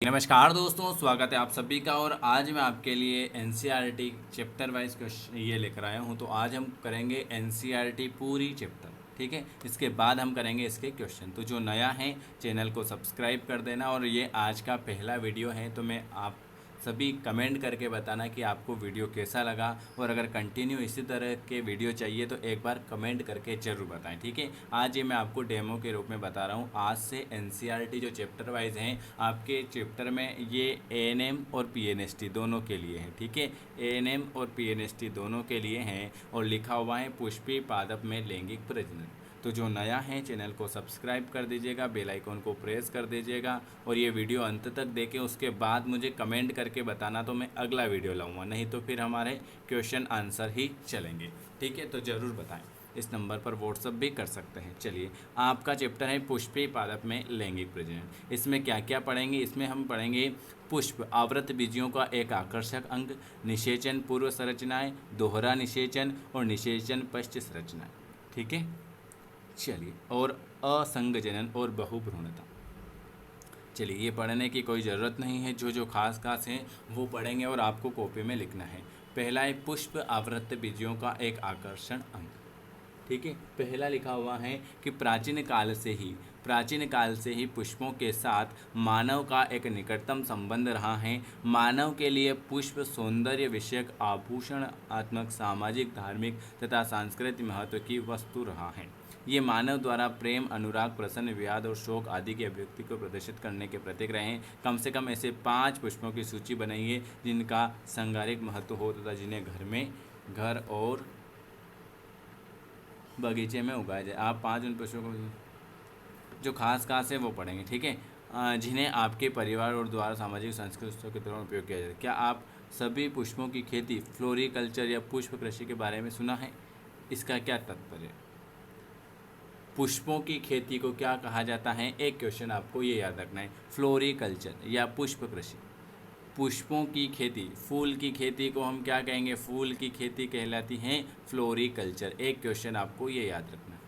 नमस्कार दोस्तों, स्वागत है आप सभी का। और आज मैं आपके लिए एनसीईआरटी चैप्टर वाइज क्वेश्चन ये लेकर आया हूँ। तो आज हम करेंगे एनसीईआरटी पूरी चैप्टर, ठीक है। इसके बाद हम करेंगे इसके क्वेश्चन। तो जो नया है चैनल को सब्सक्राइब कर देना। और ये आज का पहला वीडियो है, तो मैं आप सभी कमेंट करके बताना कि आपको वीडियो कैसा लगा। और अगर कंटिन्यू इसी तरह के वीडियो चाहिए तो एक बार कमेंट करके ज़रूर बताएं, ठीक है। आज ये मैं आपको डेमो के रूप में बता रहा हूँ। आज से एनसीईआरटी जो चैप्टर वाइज हैं आपके चैप्टर में, ये एएनएम और पीएनएसटी दोनों के लिए हैं, ठीक है। एएनएम और पीएनएसटी दोनों के लिए हैं। और लिखा हुआ है पुष्पी पादप में लैंगिक प्रजनन। तो जो नया है चैनल को सब्सक्राइब कर दीजिएगा, बेल आइकन को प्रेस कर दीजिएगा। और ये वीडियो अंत तक देखें, उसके बाद मुझे कमेंट करके बताना, तो मैं अगला वीडियो लाऊंगा। नहीं तो फिर हमारे क्वेश्चन आंसर ही चलेंगे, ठीक है। तो ज़रूर बताएं। इस नंबर पर व्हाट्सअप भी कर सकते हैं। चलिए, आपका चैप्टर है पुष्पी पादप में लैंगिक प्रजनन। इसमें क्या क्या पढ़ेंगे? इसमें हम पढ़ेंगे पुष्प आवृत बीजियों का एक आकर्षक अंग, निषेचन पूर्व संरचनाएं, दोहरा निषेचन और निषेचन पश्च संरचनाएं, ठीक है। चलिए, और असंगजनन और बहुभ्रूणता। चलिए, ये पढ़ने की कोई ज़रूरत नहीं है। जो जो खास खास हैं वो पढ़ेंगे और आपको कॉपी में लिखना है। पहला है पुष्प आवृत बीजियों का एक आकर्षण अंग, ठीक है। पहला लिखा हुआ है कि प्राचीन काल से ही पुष्पों के साथ मानव का एक निकटतम संबंध रहा है। मानव के लिए पुष्प सौंदर्य विषयक, आभूषणात्मक, सामाजिक, धार्मिक तथा सांस्कृतिक महत्व की वस्तु रहा है। ये मानव द्वारा प्रेम, अनुराग, प्रसन्न, विषाद और शोक आदि की अभिव्यक्ति को प्रदर्शित करने के प्रतीक रहे हैं। कम से कम ऐसे 5 पुष्पों की सूची बनाइए जिनका सांगारिक महत्व हो तथा जिन्हें घर और बगीचे में उगाया जाए। आप 5 उन पुष्पों को जो खास है वो पढ़ेंगे, ठीक है। जिन्हें आपके परिवार और द्वारा सामाजिक सांस्कृतिक के दौरान उपयोग किया जाए। क्या आप सभी पुष्पों की खेती, फ्लोरिकल्चर या पुष्प कृषि के बारे में सुना है? इसका क्या तात्पर्य? पुष्पों की खेती को क्या कहा जाता है? एक क्वेश्चन आपको ये याद रखना है, फ्लोरिकल्चर या पुष्प कृषि। पुष्पों की खेती, फूल की खेती को हम क्या कहेंगे? फूल की खेती कहलाती है फ्लोरिकल्चर। एक क्वेश्चन आपको ये याद रखना है।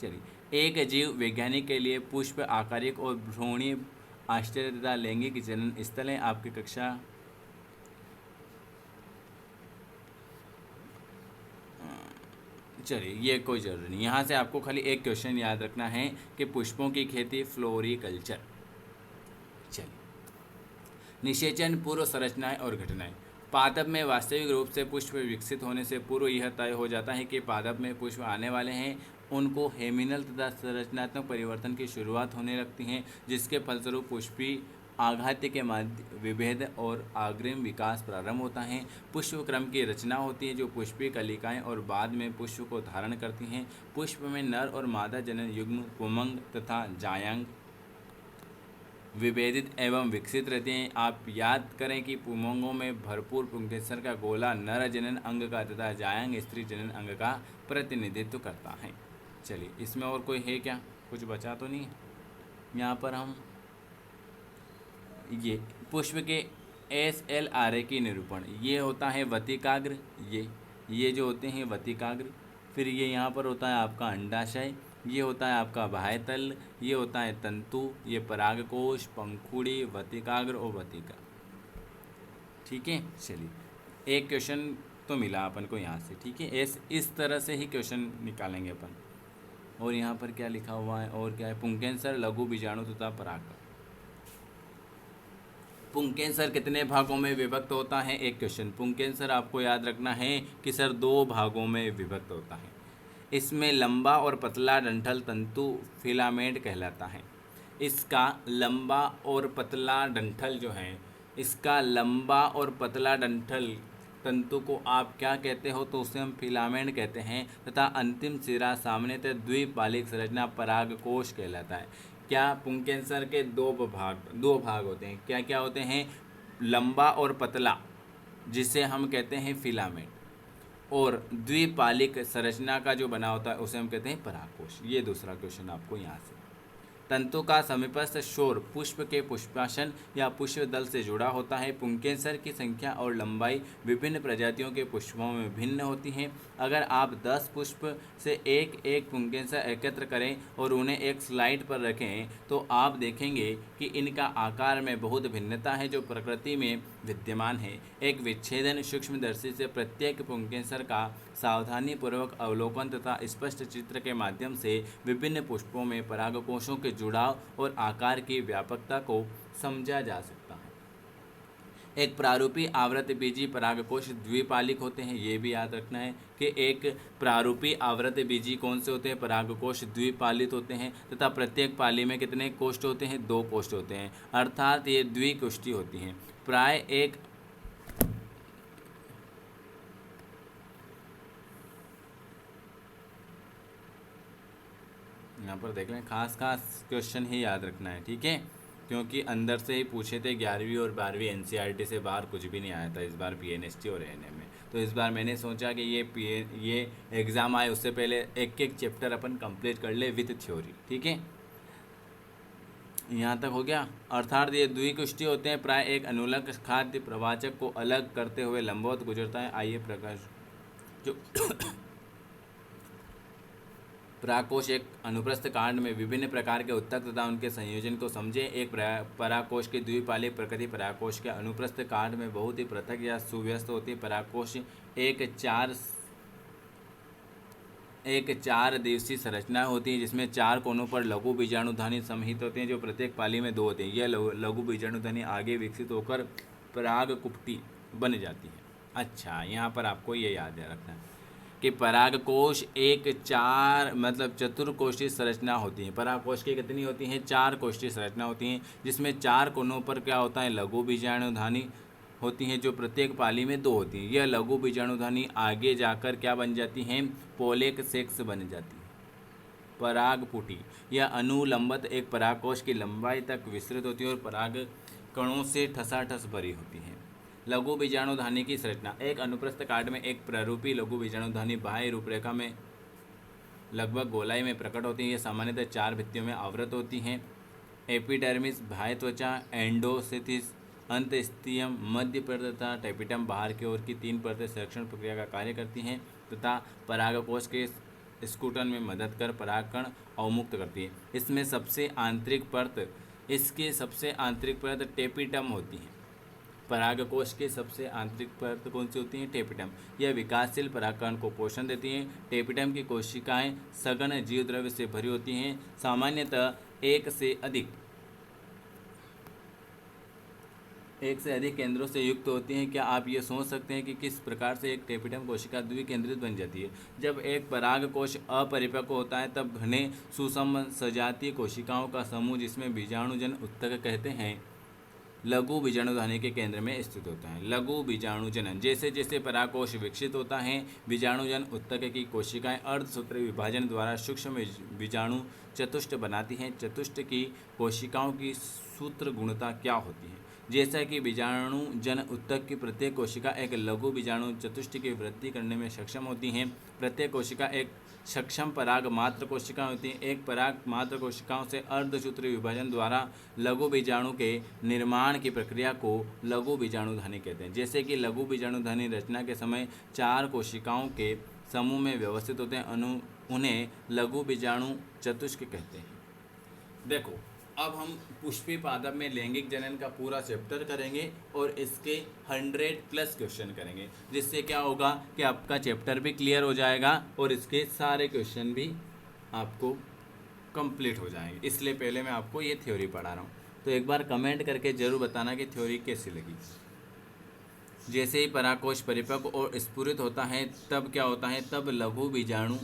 चलिए, एक जीव वैज्ञानिक के लिए पुष्प आकारिक और भ्रूणीय आश्चर्य तथा लैंगिक जनन स्थल है। आपकी कक्षा चलिए, ये कोई ज़रूरी नहीं। यहाँ से आपको खाली एक क्वेश्चन याद रखना है कि पुष्पों की खेती फ्लोरिकल्चर। चलिए, निषेचन पूर्व संरचनाएं और घटनाएं। पादप में वास्तविक रूप से पुष्प विकसित होने से पूर्व यह तय हो जाता है कि पादप में पुष्प आने वाले हैं। उनको हेमिनल तथा संरचनात्मक परिवर्तन की शुरुआत होने लगती है, जिसके फलस्वरूप पुष्पी आघात्य के माध्य विभेद और अग्रिम विकास प्रारंभ होता है। पुष्प क्रम की रचना होती है जो पुष्पी कलिकाएं और बाद में पुष्प को धारण करती हैं। पुष्प में नर और मादा जनन युग्म, पुंमंग तथा जायांग विभेदित एवं विकसित रहते हैं। आप याद करें कि पुंमंगों में भरपूर पुंकेसर का गोला नर जनन अंग का तथा जायांग स्त्री जनन अंग का प्रतिनिधित्व करता है। चलिए, इसमें और कोई है क्या? कुछ बचा तो नहीं है? यहाँ पर हम ये पुष्प के SLRA की निरूपण, ये होता है वतिकाग्र, ये जो होते हैं वतिकाग्र। फिर ये यहाँ पर होता है आपका अंडाशय, ये होता है आपका बाह्यतल, ये होता है तंतु, ये परागकोश, पंखुड़ी, वतिकाग्र और वतिका, ठीक है। चलिए, एक क्वेश्चन तो मिला अपन को यहाँ से, ठीक है। इस तरह से ही क्वेश्चन निकालेंगे अपन। और यहाँ पर क्या लिखा हुआ है और क्या है? पुंकेसर, लघु बीजाणु तथा पराग। पुंकेसर कितने भागों में विभक्त होता है? एक क्वेश्चन। पुंकेसर आपको याद रखना है कि सर 2 भागों में विभक्त होता है। इसमें लंबा और पतला डंठल तंतु फिलामेंट कहलाता है। इसका लंबा और पतला डंठल जो है, इसका लंबा और पतला डंठल तंतु को आप क्या कहते हो? तो उसे हम फिलामेंट कहते हैं। तथा अंतिम सिरा सामान्यतः द्विपालिक संरचना परागकोश कहलाता है। क्या? पुंकेसर के 2 भाग होते हैं। क्या क्या होते हैं? लंबा और पतला, जिसे हम कहते हैं फिलामेंट, और द्विपालिक संरचना का जो बना होता है उसे हम कहते हैं परागकोश। ये दूसरा क्वेश्चन आपको यहाँ से, तंतु का समीपस्थ शोर पुष्प के पुष्पासन या पुष्प दल से जुड़ा होता है। पुंकेसर की संख्या और लंबाई विभिन्न प्रजातियों के पुष्पों में भिन्न होती हैं। अगर आप 10 पुष्प से एक एक पुंकेसर एकत्र करें और उन्हें एक स्लाइड पर रखें तो आप देखेंगे कि इनका आकार में बहुत भिन्नता है जो प्रकृति में विद्यमान है। एक विच्छेदन सूक्ष्मदर्शी से प्रत्येक पुंकेसर का सावधानीपूर्वक अवलोकन तथा स्पष्ट चित्र के माध्यम से विभिन्न पुष्पों में परागकोशों के जुड़ाव और आकार की व्यापकता को समझा जा सकता है। एक प्रारूपी आवृतबीजी परागकोश द्विपालिक होते हैं। ये भी याद रखना है कि एक प्रारूपी आवृतबीजी कौन से होते हैं, परागकोश द्विपालित होते हैं तथा प्रत्येक पाली में कितने कोष्ठ होते हैं, 2 कोष्ठ होते हैं, अर्थात ये द्विकोष्ठी होती हैं। प्राय एक यहाँ पर देख लें, खास क्वेश्चन ही याद रखना है, ठीक है, क्योंकि अंदर से ही पूछे थे 11वीं और 12वीं एनसीईआरटी से बाहर कुछ भी नहीं आया था इस बार पीएनएसटी और एएनएम में। तो इस बार मैंने सोचा कि ये एग्ज़ाम आए उससे पहले एक एक चैप्टर अपन कंप्लीट कर ले विथ थ्योरी, ठीक है। यहाँ तक हो गया। अर्थात ये द्विकोष्ठी होते हैं। प्राय एक अनुलग्न खाद्य प्रवाचक को अलग करते हुए लंबवत गुजरता है। आइए प्रकाश जो परागकोश एक अनुप्रस्थ कांड में विभिन्न प्रकार के उत्तक तथा उनके संयोजन को समझे। एक परागकोश की द्विपालिक प्रकृति परागकोश के अनुप्रस्थ कांड में बहुत ही पृथक या सुव्यस्त होती है। परागकोश एक चार दिवसीय संरचना होती है जिसमें 4 कोनों पर लघु बीजाणुधानी समहित होते हैं जो प्रत्येक पाली में 2 होते हैं। यह लघु बीजाणुधानी आगे विकसित होकर परागकुप्टी बन जाती है। अच्छा, यहाँ पर आपको ये याद रखना है कि परागकोश चतुर्कोशीय संरचना होती है। परागकोश की कितनी होती हैं, 4 कोशीय संरचना होती हैं जिसमें 4 कोनों पर क्या होता है, लघु बीजाणुधानी होती हैं जो प्रत्येक पाली में 2 होती हैं। यह लघु बीजाणुधानी आगे जाकर क्या बन जाती हैं, पोलेक सेक्स बन जाती है। परागपुटी यह अनुलंबत एक परागकोश की लंबाई तक विस्तृत होती है और पराग कणों से ठसाठस भरी होती है। लघु बीजाणुधानी की संरचना। एक अनुप्रस्थ कांड में एक प्रारूपी लघु बीजाणुधानी बाह्य रूपरेखा में लगभग गोलाई में प्रकट होती है। ये सामान्यतः 4 भित्तियों में आवृत होती हैं। एपिडर्मिस बाह्य त्वचा, एंडोसिथिस, अंतस्तियम, मध्य परत तथा टेपिटम बाहर की ओर की 3 परतें संरक्षण प्रक्रिया का कार्य करती हैं तथा परागकोश के स्कूटन में मदद कर परागकण अवमुक्त करती है। इसकी सबसे आंतरिक परत टेपिटम होती है। परागकोश के सबसे आंतरिक परत कौन सी होती हैं, टेपिटम। यह विकासशील परागकण को पोषण देती हैं। टेपिटम की कोशिकाएं सघन जीवद्रव्य से भरी होती हैं। सामान्यतः एक से अधिक केंद्रों से युक्त होती हैं। क्या आप ये सोच सकते हैं कि किस प्रकार से एक टेपिटम कोशिका द्विकेंद्रित बन जाती है। जब एक परागकोश अपरिपक्व होता है तब घने सुसम सजातीय कोशिकाओं का समूह जिसमें बीजाणुजन उत्तक कहते हैं लघु बीजाणुधानी के केंद्र में स्थित होता है। लघु बीजाणुजनन। जैसे जैसे परागकोश विकसित होता है बीजाणुजन उत्तक की कोशिकाएं अर्धसूत्री विभाजन द्वारा सूक्ष्म बीजाणु चतुष्ट बनाती हैं। चतुष्ट की कोशिकाओं की सूत्र गुणता क्या होती है। जैसा कि बीजाणुजन उत्तक की प्रत्येक कोशिका एक लघु बीजाणु चतुष्ट की वृद्धि करने में सक्षम होती हैं। प्रत्येक कोशिका एक सक्षम पराग मात्र कोशिका होती है। एक पराग मात्र कोशिकाओं से अर्धसूत्री विभाजन द्वारा लघु बीजाणु के निर्माण की प्रक्रिया को लघु बीजाणुधानी कहते हैं। जैसे कि लघु बीजाणुधानी रचना के समय 4 कोशिकाओं के समूह में व्यवस्थित होते हैं, उन्हें लघु बीजाणु चतुष्क कहते हैं। देखो, अब हम पुष्पी पादप में लैंगिक जनन का पूरा चैप्टर करेंगे और इसके 100+ क्वेश्चन करेंगे, जिससे क्या होगा कि आपका चैप्टर भी क्लियर हो जाएगा और इसके सारे क्वेश्चन भी आपको कंप्लीट हो जाएंगे। इसलिए पहले मैं आपको ये थ्योरी पढ़ा रहा हूँ, तो एक बार कमेंट करके ज़रूर बताना कि थ्योरी कैसी लगी। जैसे ही परागकोश परिपक्व और स्फुरित होता है तब क्या होता है, तब लघु बीजाणु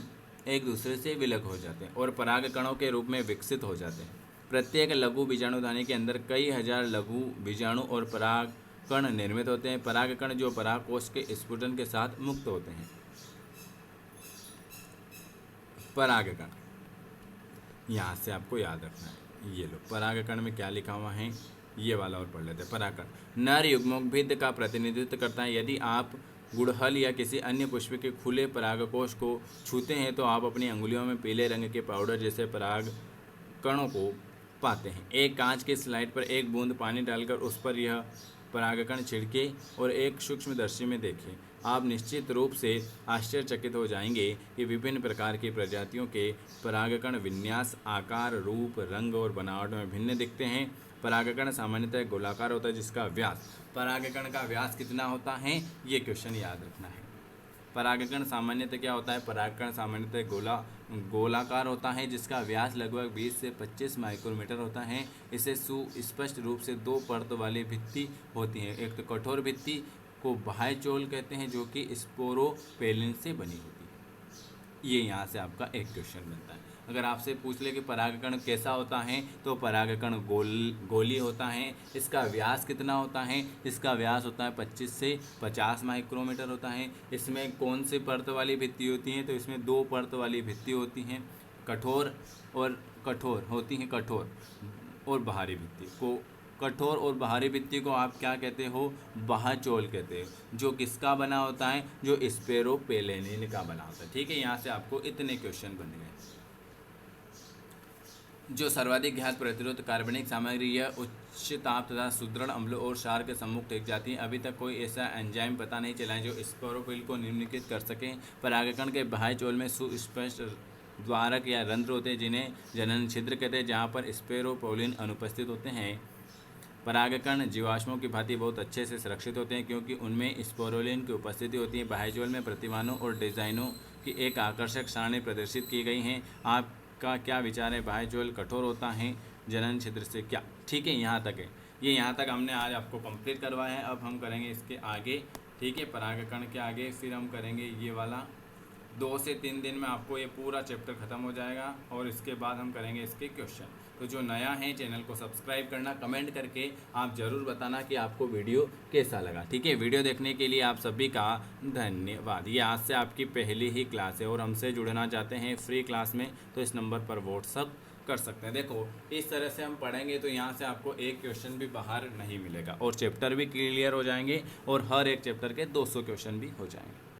एक दूसरे से विलग हो जाते हैं और पराग कणों के रूप में विकसित हो जाते हैं। प्रत्येक लघु बीजाणुधानी के अंदर कई हजार लघु बीजाणु और परागकण निर्मित होते हैं। परागकण जो परागकोश के स्फुटन के साथ मुक्त होते हैं। परागकण यहाँ से आपको याद रखना है। ये लो, परागकण में क्या लिखा हुआ है, ये वाला और पढ़ लेते हैं। परागकण नर युग्मोद्भिद का प्रतिनिधित्व करता है। यदि आप गुड़हल या किसी अन्य पुष्प के खुले परागकोश को छूते हैं तो आप अपनी अंगुलियों में पीले रंग के पाउडर जैसे पराग कणों को पाते हैं। एक कांच के स्लाइड पर एक बूंद पानी डालकर उस पर यह परागकण छिड़के और एक सूक्ष्मदर्शी में देखें। आप निश्चित रूप से आश्चर्यचकित हो जाएंगे कि विभिन्न प्रकार की प्रजातियों के परागकण विन्यास, आकार, रूप, रंग और बनावट में भिन्न दिखते हैं। परागकण सामान्यतः गोलाकार होता है जिसका व्यास, परागकण का व्यास कितना होता है ये क्वेश्चन याद रखना है। परागकण सामान्यतः क्या होता है, परागकण सामान्यतः गोलाकार होता है जिसका व्यास लगभग 20 से 25 माइक्रोमीटर होता है। इसे सुस्पष्ट रूप से दो परत वाली भित्ति होती है। एक तो कठोर भित्ति को बाह्य चोल कहते हैं जो कि स्पोरोपेलिन से बनी होती है। ये यहाँ से आपका एक क्वेश्चन बनता है। अगर आपसे पूछ ले कि परागकण कैसा होता है तो परागकण गोली होता है। इसका व्यास कितना होता है, इसका व्यास होता है 25 से 50 माइक्रोमीटर होता है। इसमें कौन सी परत वाली भित्ति होती है, तो इसमें दो परत वाली भित्ति होती हैं, कठोर होती हैं, कठोर और बाहरी भित्ति को। कठोर और बाहरी भित्ति को आप क्या कहते हो, बाह्यचोल कहते हो, जो किसका बना होता है, जो स्पोरोपेलिन का बना होता है। ठीक है, यहाँ से आपको इतने क्वेश्चन बन गए। जो सर्वाधिक घात प्रतिरोध कार्बनिक सामग्री यह उच्च ताप तथा सुदृढ़ अम्लों और क्षार के सम्मुख टिक जाती है। अभी तक कोई ऐसा एंजाइम पता नहीं चला है जो स्पोरोफिल को निम्नलिखित कर सके। परागकण के बाह्य चोल में सुस्पष्ट द्वारक या रंध्र होते हैं जिन्हें जनन छिद्र कहते हैं, जहाँ पर स्पोरोपोलिन अनुपस्थित होते हैं। परागकण जीवाश्मों की भांति बहुत अच्छे से सुरक्षित होते हैं क्योंकि उनमें स्पोरुलिन की उपस्थिति होती है। बाह्यचोल में प्रतिमानों और डिजाइनों की एक आकर्षक सारणी प्रदर्शित की गई है। आपका क्या विचार है, बाह्यचोल कठोर होता है जनन छिद्र से क्या? ठीक है, यहाँ तक है। ये यहाँ तक हमने आज आपको कंप्लीट करवाया है। अब हम करेंगे इसके आगे, ठीक है, परागकण के आगे फिर हम करेंगे ये वाला। 2 से 3 दिन में आपको ये पूरा चैप्टर ख़त्म हो जाएगा और इसके बाद हम करेंगे इसके क्वेश्चन। तो जो नया है चैनल को सब्सक्राइब करना, कमेंट करके आप ज़रूर बताना कि आपको वीडियो कैसा लगा। ठीक है, वीडियो देखने के लिए आप सभी का धन्यवाद। ये आज से आपकी पहली ही क्लास है और हमसे जुड़ना चाहते हैं फ्री क्लास में तो इस नंबर पर व्हाट्सअप कर सकते हैं। देखो इस तरह से हम पढ़ेंगे तो यहाँ से आपको एक क्वेश्चन भी बाहर नहीं मिलेगा और चैप्टर भी क्लियर हो जाएंगे और हर एक चैप्टर के 200 क्वेश्चन भी हो जाएंगे।